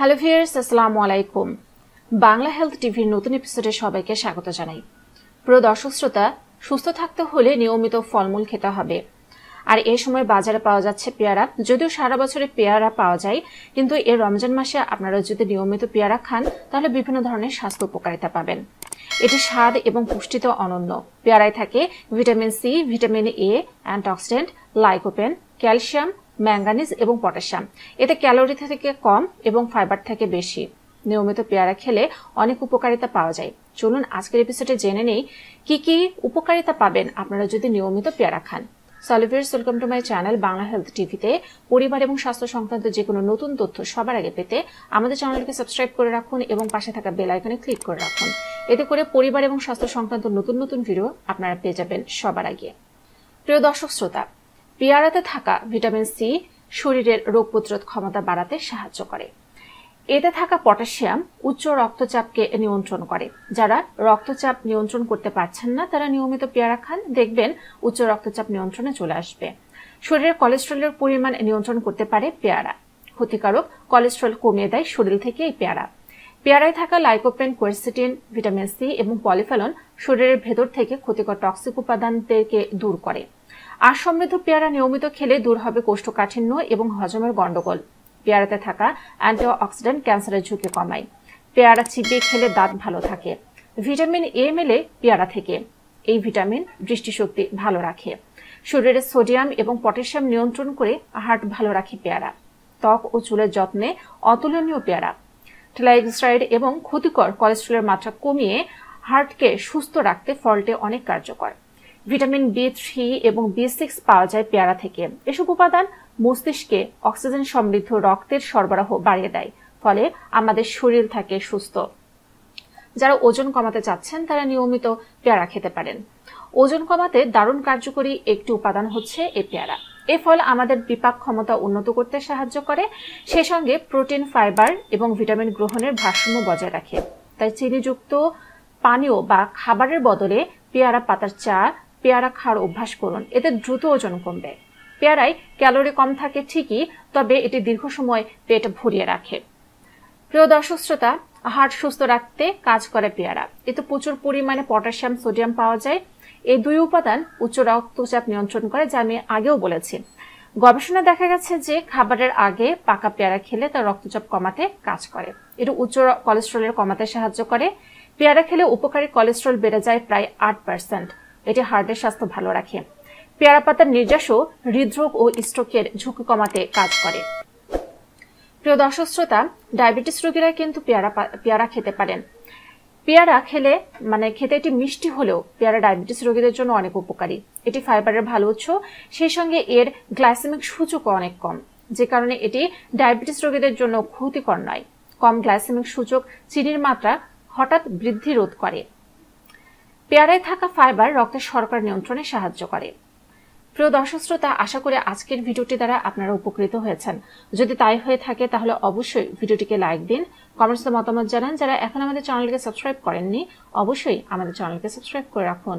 Hello viewers, আসসালামু আলাইকুম। Bangla health টিভির নতুন এপিসোডে সবাইকে স্বাগত জানাই। প্রিয় দর্শক শ্রোতা, সুস্থ থাকতে হলে নিয়মিত ফলমূল খেতে হবে। আর এই সময় বাজারে পাওয়া যাচ্ছে পেয়ারা। যদিও সারা বছরে পেয়ারা পাওয়া যায়, কিন্তু এই রমজান মাসে আপনারা যদি নিয়মিত পেয়ারা খান তাহলে বিভিন্ন ধরনের স্বাস্থ্য উপকারিতা পাবেন। এটি স্বাদ এবং পুষ্টিতে অনন্য। পেয়ারায় থাকে vitamin C, vitamin A, antioxidant, lycopene, calcium, manganese এবং পটাশিয়াম। এতে ক্যালোরি থেকে কম এবং ফাইবার থেকে বেশি। নিয়মিত পেয়ারা খেলে অনেক উপকারিতা পাওয়া যায়। চলুন আজকের এপিসোডে জেনে নেই কি কি উপকারিতা পাবেন আপনারা যদি নিয়মিত পেয়ারা খান। Viewers, welcome to my channel Bangla health টিভিতে। পরিবার এবং স্বাস্থ্য সংক্রান্ত যে কোনো নতুন তথ্য সবার আগে পেতে আমাদের চ্যানেলকে সাবস্ক্রাইব করে রাখুন এবং পাশে থাকা বেল আইকনে ক্লিক করে রাখুন। এতে করে পরিবার এবং স্বাস্থ্য সংক্রান্ত নতুন নতুন ভিডিও আপনারা পেয়ে যাবেন সবার আগে। প্রিয় দর্শক শ্রোতা, পেয়ারাতে থাকা ভিটামিন সি শরীরের রোগ প্রতিরোধ ক্ষমতা বাড়াতে সাহায্য করে। এতে থাকা পটাশিয়াম উচ্চ রক্তচাপকে নিয়ন্ত্রণ করে। যারা রক্তচাপ নিয়ন্ত্রণ করতে পারছেন না তারা নিয়মিত পেয়ারা খান, দেখবেন উচ্চ রক্তচাপ নিয়ন্ত্রণে চলে আসবে। শরীরের কোলেস্টেরলের পরিমাণ নিয়ন্ত্রণ করতে পারে পেয়ারা। ক্ষতিকারক কোলেস্টেরল কমিয়ে দেয় শরীর থেকে এই পেয়ারা। পেয়ারায় থাকা লাইকোপেন, কোয়েরসিটিন, ভিটামিন সি এবং পলিফেনল শরীরের ভেতর থেকে ক্ষতিকর টক্সিক উপাদানদেরকে দূর করে। আর সমৃদ্ধ পেয়ারা নিয়মিত খেলে দূর হবে কোষ্ঠকাঠিন্য এবং হজমের গন্ডগোল। পেয়ারাতে থাকা অ্যান্টিঅক্সিডেন্ট ক্যান্সারের ঝুঁকি কমায়। পেয়ারা চিবিয়ে খেলে দাঁত ভালো থাকে। ভিটামিন এ মেলে পেয়ারা থেকে। এই ভিটামিন দৃষ্টিশক্তি ভালো রাখে। শরীরে সোডিয়াম এবং পটাশিয়াম নিয়ন্ত্রণ করে হার্ট ভালো রাখে পেয়ারা। ত্বক ও চুলের যত্নে অতুলনীয় পেয়ারা। ট্রাইগ্লিসারাইড এবং ক্ষতিকর কোলেস্টেরলের মাত্রা কমিয়ে হার্টকে সুস্থ রাখতে ফলটি অনেক কার্যকর। ভিটামিন বি3 এবং বি6 পাওয়া যায় পেয়ারা থেকে। এসব উপাদান মস্তিষ্কে অক্সিজেন সমৃদ্ধ রক্তের সরবরাহ বাড়িয়ে দেয়, ফলে আমাদের শরীর থাকে সুস্থ। যারা ওজন কমাতে চাচ্ছেন তারা নিয়মিত পেয়ারা খেতে পারেন। ওজন কমাতে দারুণ কার্যকরী একটি উপাদান হচ্ছে এই পেয়ারা। এর ফল আমাদের বিপাক ক্ষমতা উন্নত করতে সাহায্য করে, সেই সঙ্গে প্রোটিন, ফাইবার এবং ভিটামিন গ্রহণের ভারসাম্য বজায় রাখে। তাই চিনিযুক্ত পানীয় বা খাবারের বদলে পেয়ারা পাতার চা, পেয়ারা খাওয়ার অভ্যাস করুন, এতে দ্রুত ওজন কমবে। পেয়ারায় ক্যালোরি কম থাকে ঠিকই, তবে এটি দীর্ঘ সময় পেট ভরিয়ে রাখে। প্রিয় দর্শক শ্রোতা, হার্ট সুস্থ রাখতে কাজ করে পেয়ারা। এতে প্রচুর পরিমাণে পটাশিয়াম, সোডিয়াম পাওয়া যায়। এই দুই উপাদান উচ্চ রক্তচাপ নিয়ন্ত্রণ করে, যা আমি আগেও বলেছি। গবেষণায় দেখা গেছে যে খাবারের আগে পাকা পেয়ারা খেলে তার রক্তচাপ কমাতে কাজ করে। এটি উচ্চ কোলেস্টেরলের কমাতে সাহায্য করে। পেয়ারা খেলে উপকারী কোলেস্টেরল বেড়ে যায় প্রায় 8%। এটি হার্টের স্বাস্থ্য ভালো রাখে। পেয়ারা পাতার নির্যাসও হৃদরোগ ও স্ট্রোকের ঝুঁকি কমাতে কাজ করে। প্রিয় দর্শক শ্রোতা, ডায়াবেটিস রোগীরা কিন্তু পেয়ারা খেতে পারেন। পেয়ারা খেতে এটি মিষ্টি হলেও পেয়ারা ডায়াবেটিস রোগীদের জন্য অনেক উপকারী। এটি ফাইবারের ভালো উৎস, সেই সঙ্গে এর গ্লাইসেমিক সূচকও অনেক কম, যে কারণে এটি ডায়াবেটিস রোগীদের জন্য ক্ষতিকর নয়। কম গ্লাইসেমিক সূচক চিনির মাত্রা হঠাৎ বৃদ্ধি রোধ করে। পেয়ারায় থাকা ফাইবার রক্তের শর্করা নিয়ন্ত্রণে সাহায্য করে। প্রিয় দর্শক শ্রোতা, আশা করি আজকের ভিডিওটি দ্বারা আপনারা উপকৃত হয়েছেন। যদি তাই হয়ে থাকে তাহলে অবশ্যই ভিডিওটিকে লাইক দিন, কমেন্টসে মতামত জানান। যারা এখন আমাদের চ্যানেলকে সাবস্ক্রাইব করেননি অবশ্যই আমাদের চ্যানেলকে সাবস্ক্রাইব করে রাখুন।